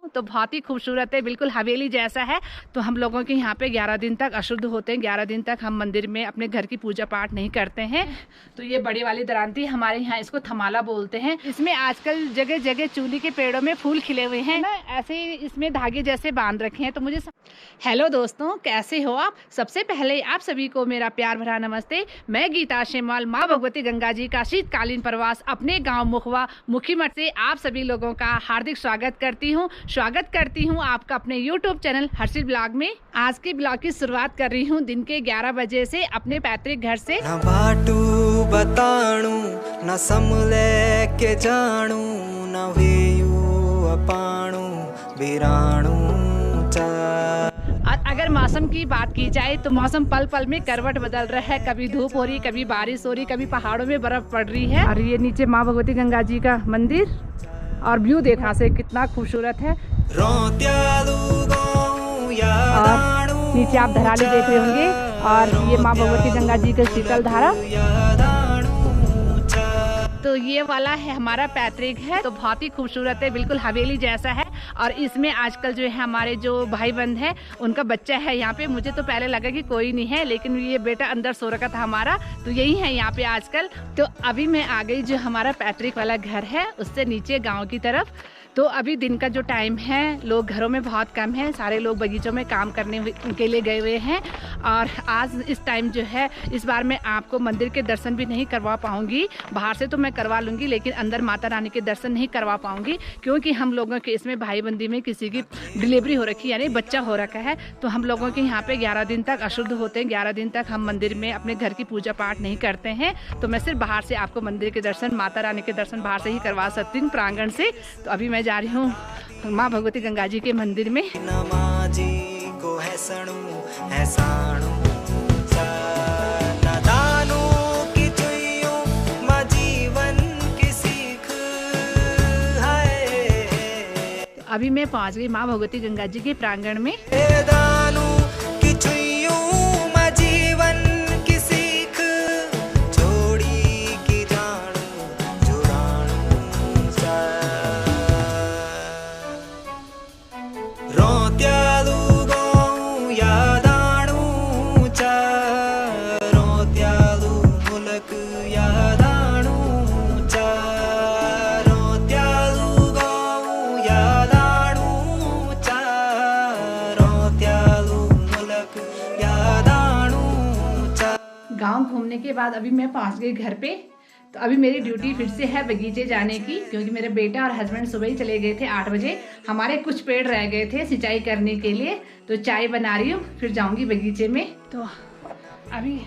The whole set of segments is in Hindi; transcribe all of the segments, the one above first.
तो बहुत ही खूबसूरत है, बिल्कुल हवेली जैसा है। तो हम लोगों के यहाँ पे 11 दिन तक अशुद्ध होते हैं, 11 दिन तक हम मंदिर में अपने घर की पूजा पाठ नहीं करते हैं। तो ये बड़ी वाली दरांती हमारे यहाँ इसको थमाला बोलते हैं। इसमें आजकल जगह जगह चूली के पेड़ों में फूल खिले हुए हैं ना, ऐसे ही इसमें धागे जैसे बांध रखे हैं। तो मुझे हेलो दोस्तों, कैसे हो आप? सबसे पहले आप सभी को मेरा प्यार भरा नमस्ते। मैं गीता शेमाल माँ भगवती गंगा जी का शीतकालीन प्रवास अपने गांव मुखवा मुखीमठ से आप सभी लोगों का हार्दिक स्वागत करती हूँ आपका अपने यूट्यूब चैनल हर्षिल ब्लॉग में। आज के ब्लॉग की शुरुआत कर रही हूँ दिन के 11 बजे से अपने पैतृक घर से। न बाटू बताणू न समले के जानू न वेयू अपाणू बिराणू। और अगर मौसम की बात की जाए तो मौसम पल पल में करवट बदल रहा है, कभी धूप हो रही, कभी बारिश हो रही, कभी पहाड़ों में बर्फ पड़ रही है। और ये नीचे माँ भगवती गंगा जी का मंदिर और व्यू देखा से कितना खूबसूरत है। और नीचे आप धराली देख रहे होंगे और ये माँ भगवती गंगा जी का शीतल धारा। तो ये वाला है हमारा पैतृक है, तो बहुत ही खूबसूरत है, बिल्कुल हवेली जैसा है। और इसमें आजकल जो है हमारे जो भाई बंद है उनका बच्चा है यहाँ पे। मुझे तो पहले लगा कि कोई नहीं है, लेकिन ये बेटा अंदर सो रखा था हमारा, तो यही है यहाँ पे आजकल। तो अभी मैं आ गई जो हमारा पैतृक वाला घर है उससे नीचे गाँव की तरफ। तो अभी दिन का जो टाइम है, लोग घरों में बहुत कम है, सारे लोग बगीचों में काम करने के लिए गए हुए हैं। और आज इस टाइम जो है इस बार मैं आपको मंदिर के दर्शन भी नहीं करवा पाऊंगी। बाहर से तो मैं करवा लूँगी, लेकिन अंदर माता रानी के दर्शन नहीं करवा पाऊंगी, क्योंकि हम लोगों के इसमें भाई बंदी में किसी की डिलीवरी हो रखी है, यानी बच्चा हो रखा है। तो हम लोगों के यहाँ पे 11 दिन तक अशुद्ध होते हैं, 11 दिन तक हम मंदिर में अपने घर की पूजा पाठ नहीं करते हैं। तो मैं सिर्फ बाहर से आपको मंदिर के दर्शन, माता रानी के दर्शन बाहर से ही करवा सकती हूँ, प्रांगण से। तो अभी मैं जा रही हूँ माँ भगवती गंगा जी के मंदिर में। अभी मैं पहुँच गई माँ भगवती गंगा जी के प्रांगण में। गांव घूमने के बाद अभी मैं पहुंच गई घर पे। तो अभी मेरी ड्यूटी फिर से है बगीचे जाने की, क्योंकि मेरे बेटा और हस्बैंड सुबह ही चले गए थे 8 बजे। हमारे कुछ पेड़ रह गए थे सिंचाई करने के लिए, तो चाय बना रही हूँ, फिर जाऊंगी बगीचे में। तो अभी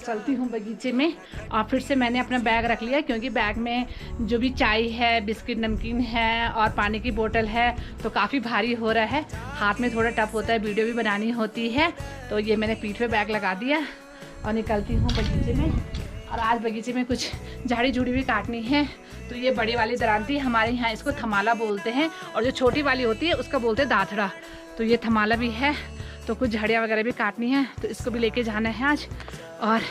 चलती हूँ बगीचे में। और फिर से मैंने अपना बैग रख लिया, क्योंकि बैग में जो भी चाय है, बिस्किट नमकीन है और पानी की बोतल है, तो काफ़ी भारी हो रहा है, हाथ में थोड़ा टफ होता है, वीडियो भी बनानी होती है। तो ये मैंने पीठ पे बैग लगा दिया और निकलती हूँ बगीचे में। और आज बगीचे में कुछ झाड़ी झूड़ी भी काटनी है। तो ये बड़ी वाली दरांती हमारे यहाँ इसको थमाला बोलते हैं, और जो छोटी वाली होती है उसका बोलते हैं दाथड़ा। तो ये थमाला भी है, तो कुछ झाड़ियाँ वगैरह भी काटनी है, तो इसको भी लेके जाना है आज। और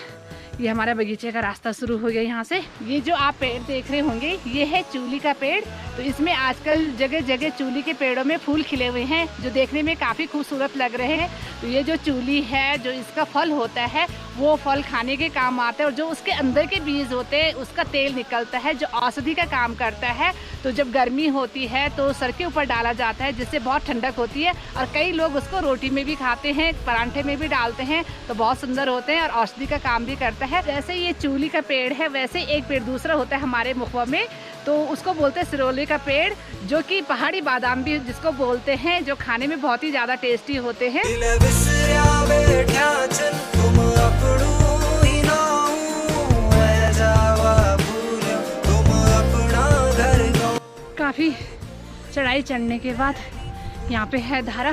ये हमारा बगीचे का रास्ता शुरू हो गया यहाँ से। ये जो आप पेड़ देख रहे होंगे ये है चूली का पेड़। तो इसमें आजकल जगह जगह चूली के पेड़ों में फूल खिले हुए हैं, जो देखने में काफ़ी खूबसूरत लग रहे हैं। तो ये जो चूली है, जो इसका फल होता है, वो फल खाने के काम आता है, और जो उसके अंदर के बीज होते हैं उसका तेल निकलता है, जो औषधि का काम करता है। तो जब गर्मी होती है तो सर के ऊपर डाला जाता है, जिससे बहुत ठंडक होती है। और कई लोग उसको रोटी में भी खाते हैं, परांठे में भी डालते हैं, तो बहुत सुंदर होते हैं और औषधि का काम भी करता है। जैसे ये चूली का पेड़ है, वैसे एक पेड़ दूसरा होता है हमारे मुखवा में, तो उसको बोलते हैं सिरोली का पेड़, जो कि पहाड़ी बादाम भी जिसको बोलते हैं, जो खाने में बहुत ही ज़्यादा टेस्टी होते हैं। काफ़ी चढ़ाई चढ़ने के बाद यहाँ पे है धारा,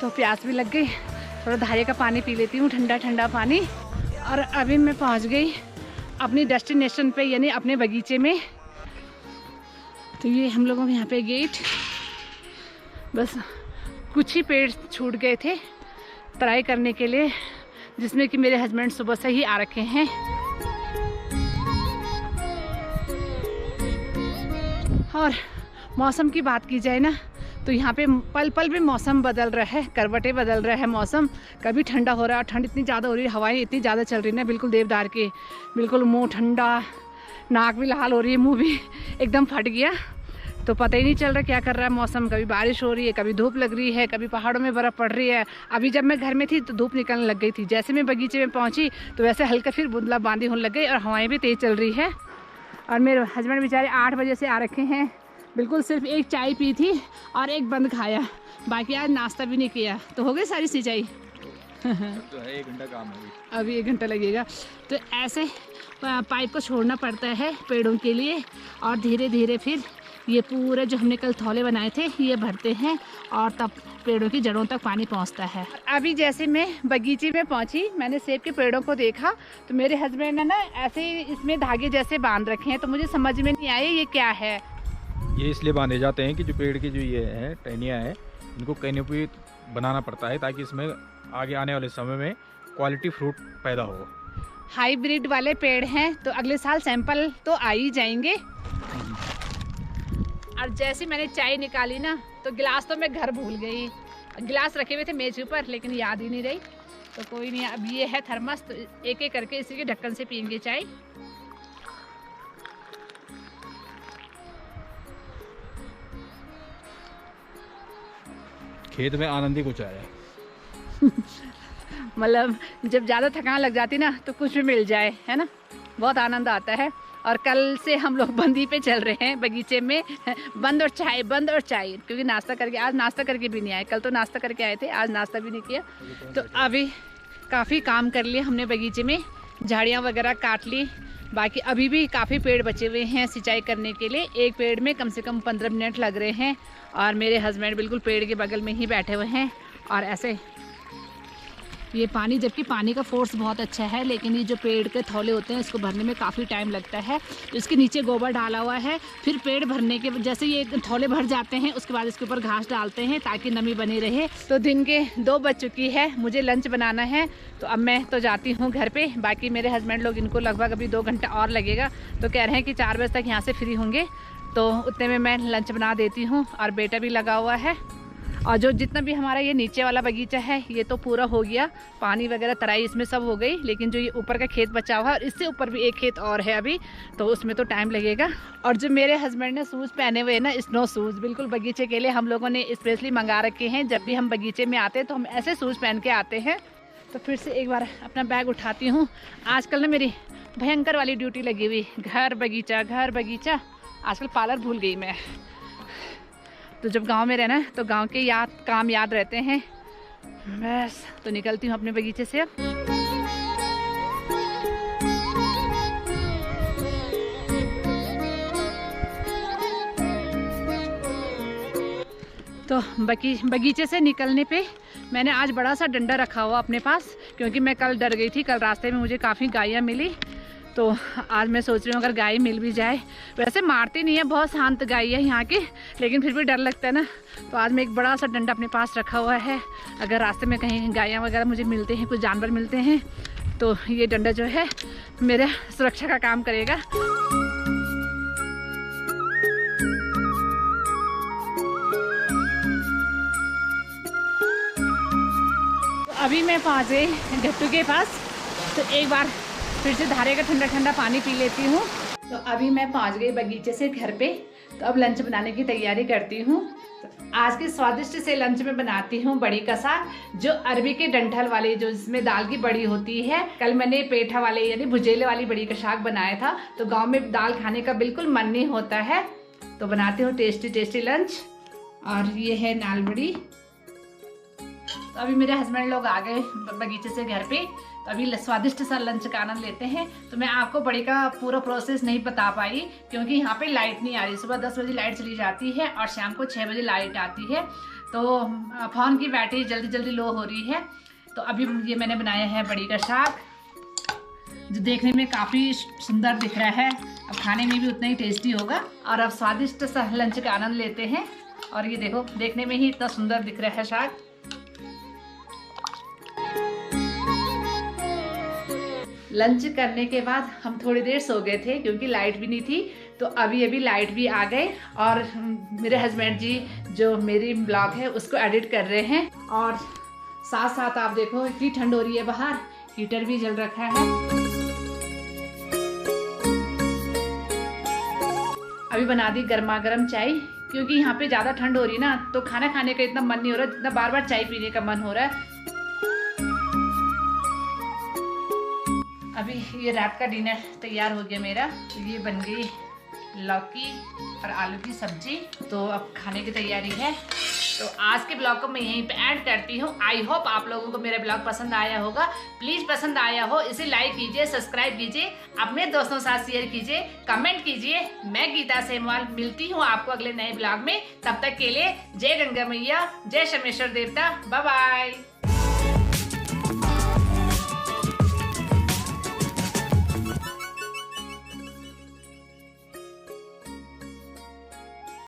तो प्यास भी लग गई, थोड़ा धारे का पानी पी लेती हूँ, ठंडा ठंडा पानी। और अभी मैं पहुँच गई अपनी डेस्टिनेशन पे, यानी अपने बगीचे में। तो ये हम लोगों के यहाँ पे गेट, बस कुछ ही पेड़ छूट गए थे तराई करने के लिए, जिसमें कि मेरे हस्बैंड सुबह से ही आ रखे हैं। और मौसम की बात की जाए ना, तो यहाँ पे पल पल भी मौसम बदल रहा है, करवटें बदल रहा है मौसम। कभी ठंडा हो रहा है, ठंड इतनी ज़्यादा हो रही है, हवाएं इतनी ज़्यादा चल रही है ना, बिल्कुल देवदार की, बिल्कुल मुँह ठंडा, नाक भी लाल हो रही है, मुँह भी एकदम फट गया। तो पता ही नहीं चल रहा क्या कर रहा है मौसम। कभी बारिश हो रही है, कभी धूप लग रही है, कभी पहाड़ों में बर्फ़ पड़ रही है। अभी जब मैं घर में थी तो धूप निकलने लग गई थी, जैसे मैं बगीचे में पहुंची तो वैसे हल्का फिर बूंदाबांदी होने लग गई और हवाएं भी तेज़ चल रही है। और मेरे हस्बैंड बेचारे 8 बजे से आ रखे हैं, बिल्कुल सिर्फ एक चाय पी थी और एक बंद खाया, बाकी आज नाश्ता भी नहीं किया। तो हो गई सारी सिंचाई। तो है 1 घंटा काम है अभी 1 घंटा लगेगा। तो ऐसे पाइप को छोड़ना पड़ता है पेड़ों के लिए, और धीरे धीरे फिर ये पूरे जो हमने कल थौले बनाए थे ये भरते हैं और तब पेड़ों की जड़ों तक पानी पहुंचता है। अभी जैसे मैं बगीचे में पहुंची, मैंने सेब के पेड़ों को देखा तो मेरे हस्बैंड ने ना ऐसे इसमें धागे जैसे बांध रखे हैं, तो मुझे समझ में नहीं आया ये क्या है। ये इसलिए बांधे जाते हैं कि जो पेड़ की जो ये है टहनियाँ हैं, इनको कैनोपी बनाना पड़ता है ताकि इसमें आगे आने वाले समय में क्वालिटी फ्रूट पैदा हो। हाइब्रिड वाले पेड़ हैं तो अगले साल सैंपल तो आ ही जाएंगे। और जैसे मैंने चाय निकाली ना तो गिलास तो मैं घर भूल गई। गिलास रखे हुए थे मेज के ऊपर लेकिन याद ही नहीं रही। तो कोई नहीं, अब ये है थर्मस, तो एक एक करके इसी के ढक्कन से पियेंगे चाय। खेत में आनंद ही कुछ आया मतलब जब ज़्यादा थकान लग जाती ना तो कुछ भी मिल जाए, है ना, बहुत आनंद आता है। और कल से हम लोग बंदी पे चल रहे हैं बगीचे में, बंद और चाय, बंद और चाय, क्योंकि नाश्ता करके, आज नाश्ता करके भी नहीं आए। कल तो नाश्ता करके आए थे, आज नाश्ता भी नहीं किया। तो अभी काफ़ी काम कर लिए हमने बगीचे में, झाड़ियाँ वगैरह काट ली। बाकी अभी भी काफ़ी पेड़ बचे हुए हैं सिंचाई करने के लिए। एक पेड़ में कम से कम 15 मिनट लग रहे हैं और मेरे हस्बैंड बिल्कुल पेड़ के बगल में ही बैठे हुए हैं। और ऐसे ये पानी, जबकि पानी का फोर्स बहुत अच्छा है, लेकिन ये जो पेड़ के थौले होते हैं इसको भरने में काफ़ी टाइम लगता है। तो इसके नीचे गोबर डाला हुआ है, फिर पेड़ भरने के जैसे ये थौले भर जाते हैं उसके बाद इसके ऊपर घास डालते हैं ताकि नमी बनी रहे। तो दिन के 2 बज चुकी है, मुझे लंच बनाना है, तो अब मैं तो जाती हूँ घर पे। बाकी मेरे हस्बैंड लोग, इनको लगभग अभी 2 घंटा और लगेगा, तो कह रहे हैं कि 4 बजे तक यहाँ से फ्री होंगे, तो उतने में मैं लंच बना देती हूँ। और बेटा भी लगा हुआ है। और जो जितना भी हमारा ये नीचे वाला बगीचा है ये तो पूरा हो गया, पानी वगैरह तराई इसमें सब हो गई, लेकिन जो ये ऊपर का खेत बचा हुआ है और इससे ऊपर भी एक खेत और है अभी, तो उसमें तो टाइम लगेगा। और जो मेरे हस्बैंड ने शूज़ पहने हुए हैं ना, स्नो शूज़, बिल्कुल बगीचे के लिए हम लोगों ने स्पेशली मंगा रखे हैं। जब भी हम बगीचे में आते हैं तो हम ऐसे शूज़ पहन के आते हैं। तो फिर से एक बार अपना बैग उठाती हूँ। आजकल ना मेरी भयंकर वाली ड्यूटी लगी हुई, घर बगीचा, घर बगीचा। आजकल पार्लर भूल गई मैं। तो जब गांव में रहना तो गांव के काम याद रहते हैं। बस तो निकलती हूँ अपने बगीचे से अब। तो बगीचे से निकलने पे मैंने आज बड़ा सा डंडा रखा हुआ अपने पास, क्योंकि मैं कल डर गई थी। कल रास्ते में मुझे काफ़ी गायें मिली, तो आज मैं सोच रही हूँ अगर गाय मिल भी जाए। वैसे मारती नहीं है, बहुत शांत गाय है यहाँ की, लेकिन फिर भी डर लगता है ना। तो आज मैं एक बड़ा सा डंडा अपने पास रखा हुआ है, अगर रास्ते में कहीं गायें वगैरह मुझे मिलते हैं, कुछ जानवर मिलते हैं, तो ये डंडा जो है मेरा सुरक्षा का काम करेगा। अभी मैं पहुँच गई गट्टू के पास, तो एक बार फिर से धारे का ठंडा ठंडा पानी पी लेती हूँ। तो अभी मैं पहुँच गई बगीचे से घर पे, तो अब लंच बनाने की तैयारी करती हूँ। तो आज के स्वादिष्ट से लंच में बनाती हूँ बड़ी का साग, जो अरबी के डंठल वाले, जो जिसमें दाल की बड़ी होती है। कल मैंने पेठा वाले यानी भुजेले वाली बड़ी का साग बनाया था, तो गाँव में दाल खाने का बिल्कुल मन नहीं होता है, तो बनाती हूँ टेस्टी टेस्टी लंच। और ये है नाल बड़ी। तो अभी मेरे हस्बैंड लोग आ गए बगीचे से घर पे, तो अभी स्वादिष्ट सा लंच का आनंद लेते हैं। तो मैं आपको बड़ी का पूरा प्रोसेस नहीं बता पाई, क्योंकि यहाँ पे लाइट नहीं आ रही। सुबह 10 बजे लाइट चली जाती है और शाम को 6 बजे लाइट आती है, तो फ़ोन की बैटरी जल्दी जल्दी लो हो रही है। तो अभी ये मैंने बनाया है बड़ी का साग, जो देखने में काफ़ी सुंदर दिख रहा है, अब खाने में भी उतना ही टेस्टी होगा। और अब स्वादिष्ट सा लंच का आनंद लेते हैं। और ये देखो, देखने में ही इतना सुंदर दिख रहा है साग। लंच करने के बाद हम थोड़ी देर सो गए थे, क्योंकि लाइट भी नहीं थी। तो अभी लाइट भी आ गए और मेरे हस्बैंड जी जो मेरी ब्लॉग है उसको एडिट कर रहे हैं। और साथ साथ आप देखो इतनी ठंड हो रही है बाहर, हीटर भी जल रखा है। अभी बना दी गर्मा गर्म चाय, क्योंकि यहाँ पे ज़्यादा ठंड हो रही है ना, तो खाना खाने का इतना मन नहीं हो रहा जितना बार बार चाय पीने का मन हो रहा है। अभी ये रात का डिनर तैयार हो गया मेरा। ये बन गई लौकी और आलू की सब्जी, तो अब खाने की तैयारी है। तो आज के ब्लॉग को मैं यहीं पे ऐड करती हूँ। आई होप आप लोगों को मेरा ब्लॉग पसंद आया होगा। प्लीज़ पसंद आया हो इसे लाइक कीजिए, सब्सक्राइब कीजिए, अपने दोस्तों के साथ शेयर कीजिए, कमेंट कीजिए। मैं गीता सेमवाल मिलती हूँ आपको अगले नए ब्लॉग में। तब तक के लिए जय गंगा मैया, जय शमेश्वर देवता, बाय बाय।